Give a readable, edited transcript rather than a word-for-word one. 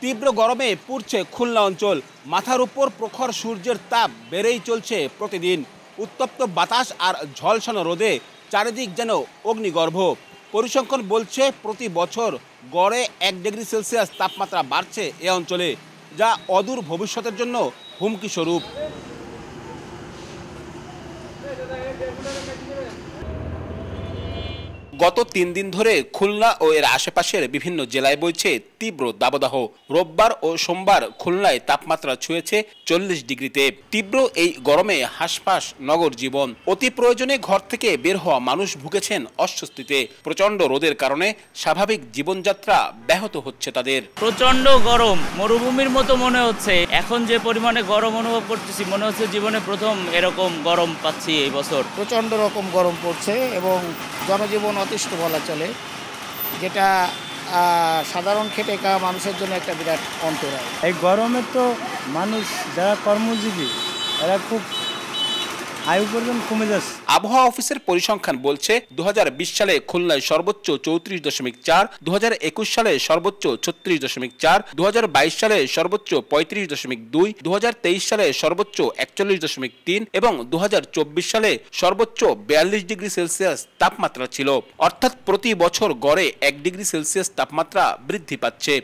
তীব্র গরমে পুড়ছে খুলনা অঞ্চল। মাথার উপর প্রখর সূর্যের তাপ বেড়েই চলছে প্রতিদিন। উত্তপ্ত বাতাস আর ঝলসানো রোদে চারিদিক যেন অগ্নিগর্ভ। পরিসংখ্যান বলছে প্রতি বছর গড়ে 1 ডিগ্রি সেলসিয়াস তাপমাত্রা বাড়ছে এ অঞ্চলে, যা অদূর ভবিষ্যতের জন্য হুমকি স্বরূপ। গত 3 দিন ধরে খুলনা ও এর আশেপাশের বিভিন্ন জেলায় বইছে তীব্র দাবদাহ। রোববার ও সোমবার খুলনায় তাপমাত্রা ছুঁয়েছে 40 ডিগ্রিতে। তীব্র এই গরমে হাঁসফাঁস নগর জীবন। অতি প্রয়োজনে ঘর থেকে বের হওয়া মানুষ ভুগেছেন অস্বস্তিতে। প্রচণ্ড রোদের কারণে স্বাভাবিক জীবনযাত্রা ব্যাহত হচ্ছে তাদের। প্রচণ্ড গরম, মরুভূমির মতো মনে হচ্ছে। এখন যে পরিমাণে গরম অনুভব করতেছি, মনে হচ্ছে জীবনে প্রথম এরকম গরম পাচ্ছি এই বছর। প্রচণ্ড রকম গরম পড়ছে এবং জনজীবন অতিষ্ঠ বলা চলে, যেটা সাধারণ খেটে খাওয়া মানুষের জন্য একটা বিরাট অন্তরায়। এই গরমে তো মানুষ যারা কর্মজীবী এরা খুব আয়ু পর্যন্ত কমে যাচ্ছে। আবহাওয়া অফিসের পরিসংখ্যান বলছে 2020 সালে খুলনায় সর্বোচ্চ 34.4, 2021 সালে সর্বোচ্চ 36.4, 2022 সালে সর্বোচ্চ 35.2, 2023 সালে সর্বোচ্চ 41.3 এবং 2024 সালে সর্বোচ্চ 42 ডিগ্রি সেলসিয়াস তাপমাত্রা ছিল। অর্থাৎ প্রতি বছর গড়ে 1 ডিগ্রি সেলসিয়াস তাপমাত্রা বৃদ্ধি পাচ্ছে।